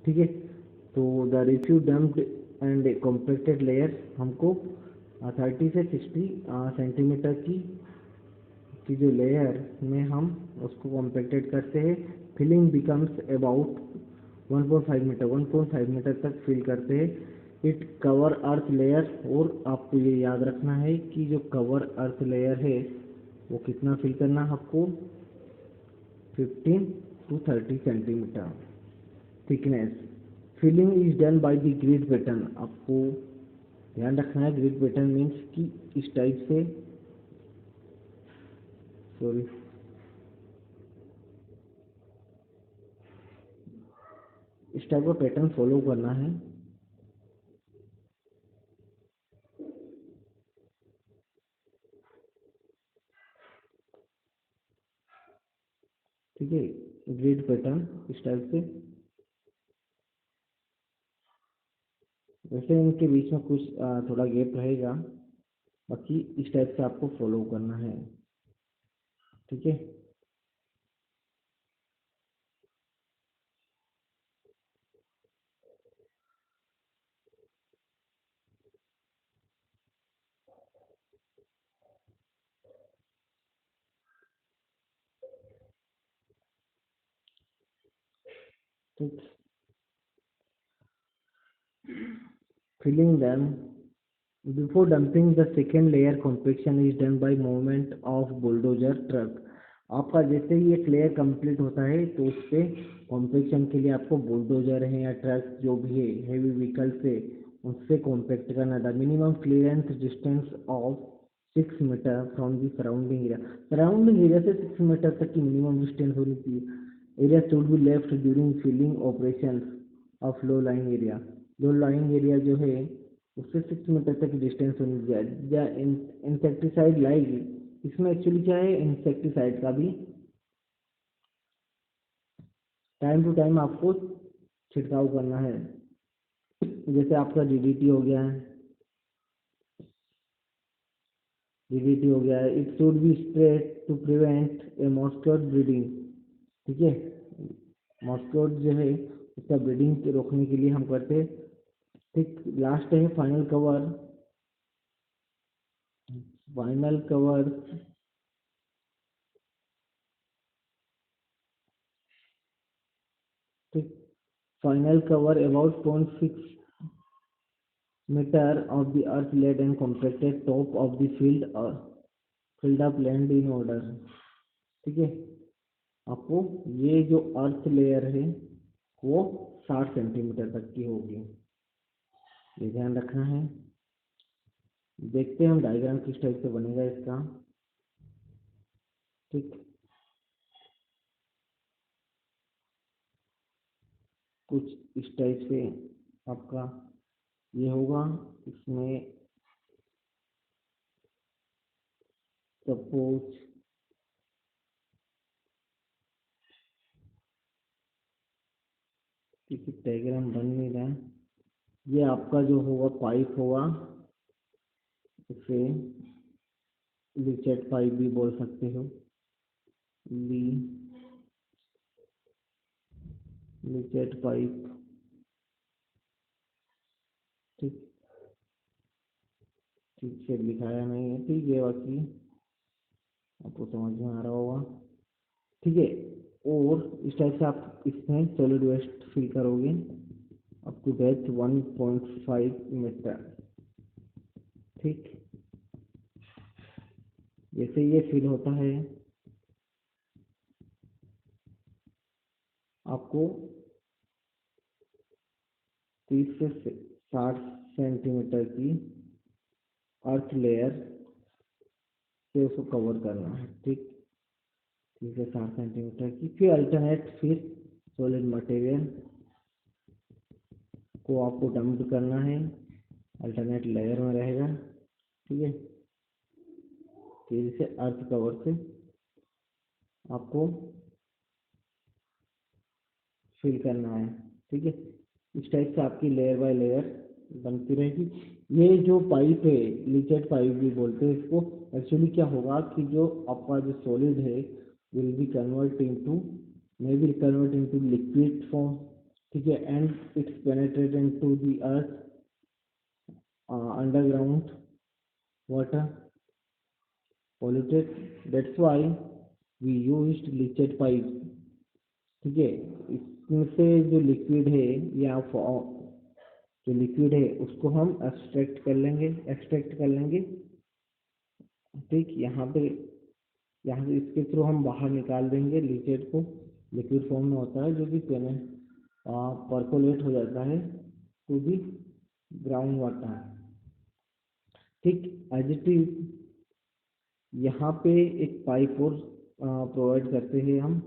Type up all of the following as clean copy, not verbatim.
ठीक है। तो the refuse dumped and compacted layer हमको 30 से 60 सेंटीमीटर की जो लेयर में हम उसको कॉम्पैक्टेड करते हैं। फिलिंग बिकम्स अबाउट 1.5 मीटर तक फिल करते हैं। इट कवर अर्थ लेयर, और आपको ये याद रखना है कि जो कवर अर्थ लेयर है वो कितना फिल करना है आपको, 15 to 30 centimetre thickness. Filling is done by the grid pattern. आपको ध्यान रखना है ग्रिड पैटर्न मीन्स कि इस टाइप से, सॉरी, इस टाइप का पैटर्न फॉलो करना है। ठीक है, ग्रिड पैटर्न इस टाइप से। वैसे इनके बीच में कुछ थोड़ा गैप रहेगा, बाकी इस टाइप से आपको फॉलो करना है। ठीक है। ठीक, filling them before dumping the second layer compaction is done by movement of bulldozer truck। आपका जैसे ही एक लेयर कंप्लीट होता है तो उस पर कॉम्पैक्शन के लिए आपको बुलडोजर है या ट्रक जो भी है, हेवी व्हीकल से उससे कॉम्पैक्ट करना था। Minimum clearance distance of 6 metre from the surrounding area. Surrounding area से 6 मीटर तक की मिनिमम डिस्टेंस होनी चाहिए। Area should be left during filling operation of low lying area. Low lying area जो है उससे 6 मीटर तक डिस्टेंस होनी चाहिए। इंसेक्टिसाइड लाइक, इसमें एक्चुअली क्या है, इंसेक्टिसाइड का भी टाइम टू टाइम आपको छिड़काव करना है। जैसे आपका डीडीटी हो गया है, डीडीटी हो गया है, it should be spread to prevent a mosquito breeding. ठीक है, मॉस्किटो जो है उसका ब्रीडिंग रोकने के लिए हम करते हैं। ठीक, लास्ट है फाइनल कवर। फाइनल कवर ठीक, final cover about 0.6 metre of the earth laid and compacted top of the field up land in order. ठीक है, आपको ये जो अर्थ लेयर है वो 60 सेंटीमीटर तक की होगी, ये ध्यान रखना है। देखते हैं हम डायग्राम किस टाइप से बनेगा इसका। ठीक, कुछ इस टाइप से आपका ये होगा। इसमें सपोज किसी डायग्राम बन नहीं रहा है, ये आपका जो होगा पाइप होगा, इसे लीचेट पाइप भी बोल सकते हो। Leachate pipe. ठीक, ठीक से दिखाया नहीं है, ठीक है, बाकी आपको समझ में आ रहा होगा। ठीक है, और इस टाइप से आप इसमें सॉलिड वेस्ट फिल करोगे अप टू डेप्थ 1.5 मीटर। ठीक, जैसे ये फिल होता है आपको 30 से 60 सेंटीमीटर की अर्थ लेयर से उसको कवर करना है। ठीक, 30 से 60 सेंटीमीटर की। फिर अल्टरनेट, फिर सॉलिड मटेरियल को आपको डंप करना है, अल्टरनेट लेयर में रहेगा। ठीक है, फिर से अर्थ कवर से आपको फिल करना है। ठीक है, इस टाइप से आपकी लेयर बाय लेयर बनती रहेगी। ये जो पाइप है, लीचेट पाइप भी बोलते हैं इसको। एक्चुअली क्या होगा कि जो आपका जो सॉलिड है will be convert into, may be convert into liquid form, ठीक है, and it's penetrate into the earth underground water polluted. That's why we used leachate pipes. ठीक है, इसमें से जो लिक्विड है या जो लिक्विड है उसको हम एक्सट्रैक्ट कर लेंगे। ठीक, यहाँ पे इसके थ्रू हम बाहर निकाल देंगे लीचेट को। लिक्विड फॉर्म में होता है जो कि परकोलेट हो जाता है टू दी ग्राउंड वाटर। ठीक, एज इट इज यहाँ पे एक पाइप और प्रोवाइड करते हैं हम।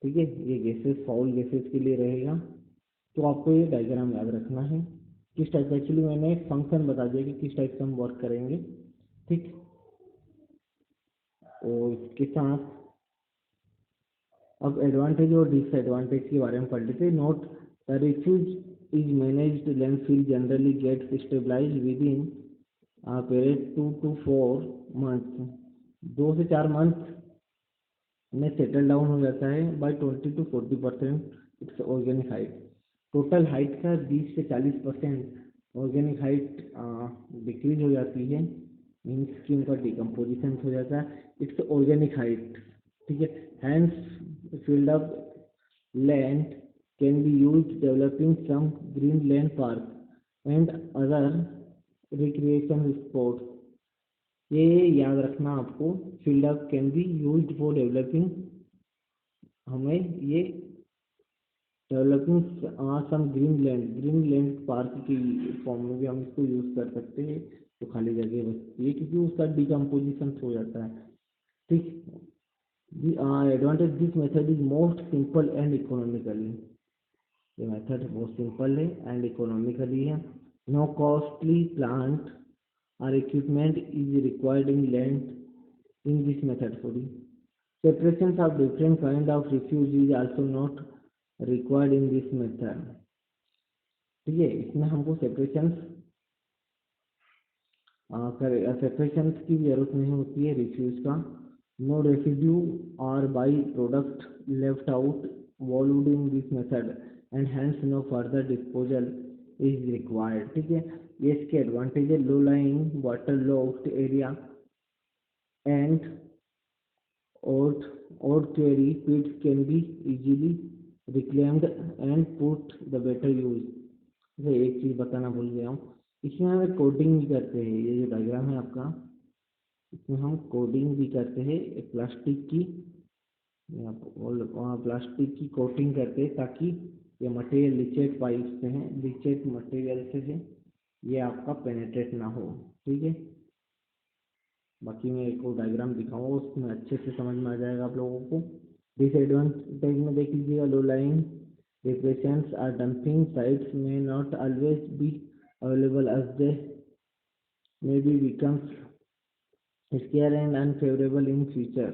ठीक है, ये गैसेस फाउल गैसेस के लिए रहेगा। तो आपको ये डायग्राम याद रखना है किस टाइप का। एक्चुअली मैंने एक फंक्शन बता दिया कि किस टाइप से हम वर्क करेंगे। ठीक, और इसके साथ अब एडवांटेज और डिसएडवांटेज के बारे में पढ़ लेते हैं। Note the refuse is managed landfill generally gets stabilised within period 2 to 4 month, 2 से 4 मंथ में सेटल डाउन हो जाता है by 20 to 40% its organic height. Total height का 20 से 40% ऑर्गेनिक हाइट डिक्रीज हो जाती है, मीन्स कि उनका डिकम्पोजिशन हो जाता है। Its organic height. ठीक है, hence field of land can be use developing some green land park and other recreation spots. ये याद रखना आपको, field of can be used for developing, हमें ये developing some green land park की form में भी हम इसको यूज कर सकते हैं। तो खाली जगह बचती है क्योंकि उसका डिकम्पोजिशन हो जाता है। ठीक, the advantage this method is most simple and economically। ये मेथड बहुत सिंपल है एंड इकोनॉमिकली है। नो कॉस्टली प्लांट और equipment is required in land in this method. Sorry, separation of different kind of refuse is also not required in this method. ठीक है, इसमें हमको separation की जरूरत नहीं होती है रिफ्यूज का। नो रेसिड्यू और by product left out involved in this method and hence no further disposal is required. ठीक है, ये इसके एडवांटेज है। Low lying water logged area and ordinary pits can be easily reclaimed and put the better use। एक चीज बताना भूल गया हूँ, इसमें हम कोडिंग भी करते हैं। ये जो डायग्राम है आपका, इसमें हम कोडिंग भी करते हैं एक प्लास्टिक की कोटिंग करते हैं ताकि ये मटेरियल लीचेट पाइप से है, लीचेट मटेरियल से है, ये आपका पेनेट्रेट ना हो। ठीक है, बाकी मैं एक और डायग्राम दिखाऊंगा, उसमें अच्छे से समझ में आ जाएगा आप लोगों को। डिसएडवांटेज में देख लीजिएगा, low lying depressions or dumping sites में not always be available as they may be becomes scarce and unfavourable in future.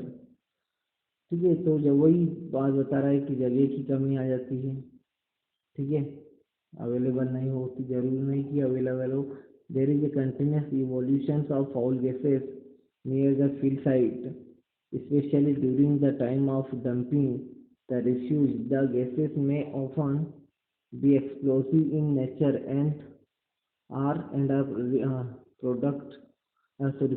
ठीक है, तो जब वही बात बता रहा है कि जगह की कमी आ जाती है। ठीक है, अवेलेबल नहीं होती, जरूरी नहीं कि अवेलेबल हो। There is a continuous evolution of foul gases near the field site, especially during the time of dumping the refuse. The gases may often be explosive in nature and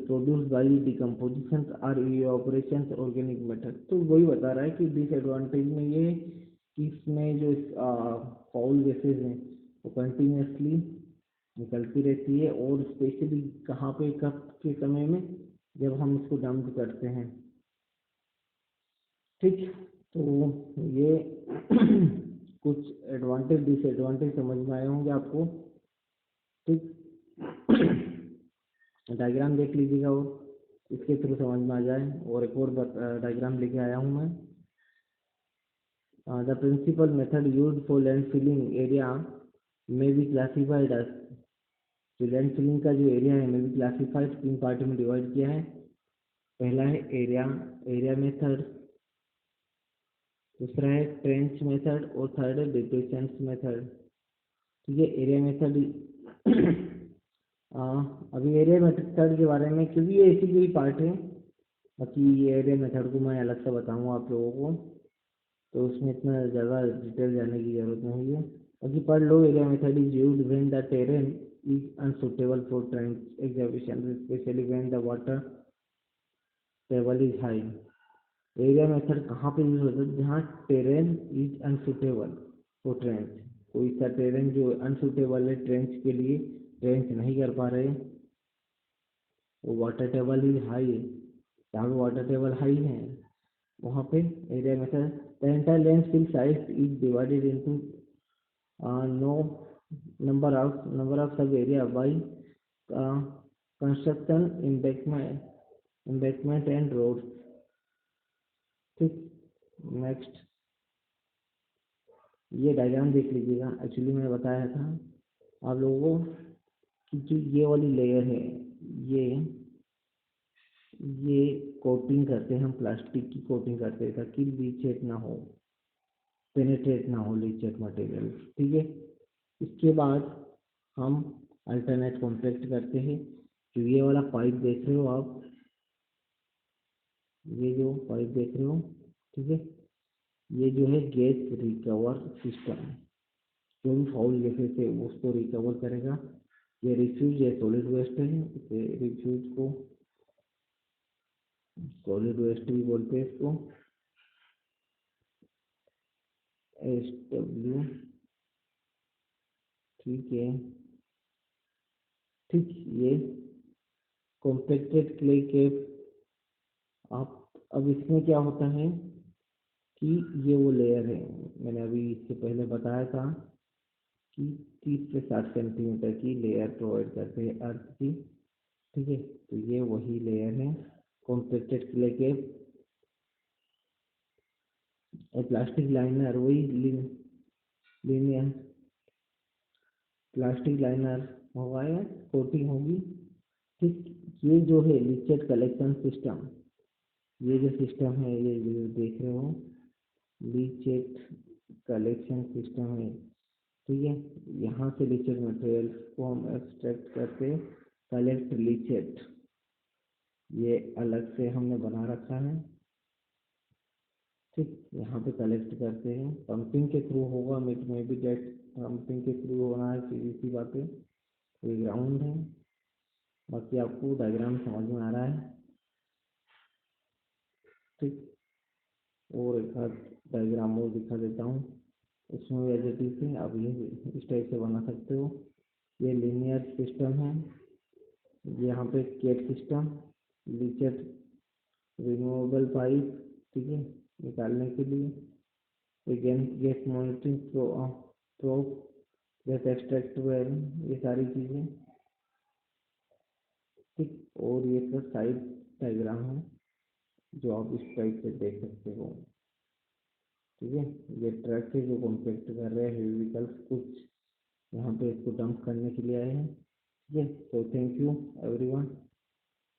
produced by decomposition or evaporation organic matter। तो वही बता रहा है कि disadvantage में ये कि इसमें जो फाउल गैसेज हैं वो कंटिन्यूसली निकलती रहती है, और स्पेशली कहाँ पे, कब के समय में, जब हम इसको डंप करते हैं। ठीक, तो ये कुछ एडवांटेज डिसएडवांटेज समझ में आए होंगे आपको। ठीक, डायग्राम देख लीजिएगा और इसके थ्रू समझ में आ जाए। और एक और डायग्राम लेके आया हूँ मैं। The principal method used for land filling area may be classified as. तो लैंड फिलिंग का जो एरिया है में बी क्लासिफाइड 3 पार्ट में डिवाइड किया है। पहला है एरिया मेथड, दूसरा है ट्रेंच मेथड और थर्ड है डिप्रेशन मेथड। ठीक है, एरिया मेथड अभी एरिया मेथड के बारे में, क्योंकि ये इसी के ही पार्ट है, बाकी ये एरिया मेथड को मैं अलग से बताऊंगा आप लोगों को। तो उसमें इतना ज़्यादा डिटेल जाने की ज़रूरत नहीं है। बाकी पढ़ लो, area method is used when the terrain is unsuitable for trench excavation especially when the water level is high. Area method कहाँ पे यूज होता है? जहाँ terrain is unsuitable for trench, कोई सा टेरेन जो अनसुटेबल है ट्रेंच के लिए, ट्रेंच नहीं कर पा रहे, वो वाटर टेबल ही हाई है, जहाँ पे वाटर टेबल हाई है वहाँ पे area method. The entire landfill site is divided into no number of sub area by construction embankment and road. ठीक, नेक्स्ट ये डायग्राम देख लीजिएगा। एक्चुअली मैं बताया था आप लोगों को कि जो ये वाली लेयर है, ये ये कोटिंग करते हैं हम, प्लास्टिक की कोटिंग करते हैं ताकि लीचेट ना हो, पेनिट्रेट ना हो लीचेट मटेरियल। ठीक है, इसके बाद हम अल्टरनेट कॉम्पैक्ट करते हैं। जो ये वाला पाइप देख रहे हो आप, ये जो पाइप देख रहे हो, ठीक है, ये जो है गैस रिकवर सिस्टम, जो भी फाउल गैसेस है उसको रिकवर करेगा। ये रिफ्यूज या सॉलिड वेस्ट है, इसे रिफ्यूज को सॉलिड वेस्ट भी बोलते हैं इसको, SW। ठीक है, ठीक, ये कॉम्पैक्टेड क्ले केप। आप अब इसमें क्या होता है कि ये वो लेयर है, मैंने अभी इससे पहले बताया था कि 30 से 60 सेंटीमीटर की लेयर प्रोवाइड करते हैं अर्थ की। ठीक है, तो ये वही लेयर है कॉम्पैक्टेड क्ले केप। और प्लास्टिक लाइनर वही लीनियर प्लास्टिक लाइनर होगा या कोटिंग होगी। ठीक, ये जो है लीचेट कलेक्शन सिस्टम, ये जो सिस्टम है, ये जो देख रहे हो लीचेट कलेक्शन सिस्टम है। ठीक है, यहाँ से लीचेट मटेरियल को हम एक्सट्रैक्ट करके कलेक्ट लीचेट, ये अलग से हमने बना रखा है। ठीक, यहाँ पे कलेक्ट करते हैं, पंपिंग के थ्रू होगा, में भी डेट पंपिंग के थ्रू होना है, सीधी सी बात है। ये ग्राउंड है, बाकी आपको डायग्राम समझ में आ रहा है। ठीक, और एक आध डायग्राम और दिखा देता हूँ, इसमें एज इट इज है, आप ये इस टाइप से बना सकते हो। ये लीनियर सिस्टम है, यहाँ पे केट सिस्टम, लीचेट रिमूवेबल पाइप, ठीक है, निकालने के लिए gas monitoring probe, gas extract well, ये सारी चीज़ें। ठीक, और ये सब साइड डायग्राम है जो आप इस टाइप से देख सकते हो। ठीक है, ये ट्रक है जो कॉम्पैक्ट कर रहे हैं व्हीकल्स, कुछ यहाँ पे इसको डंप करने के लिए आए हैं। ठीक है, तो थैंक यू एवरीवन।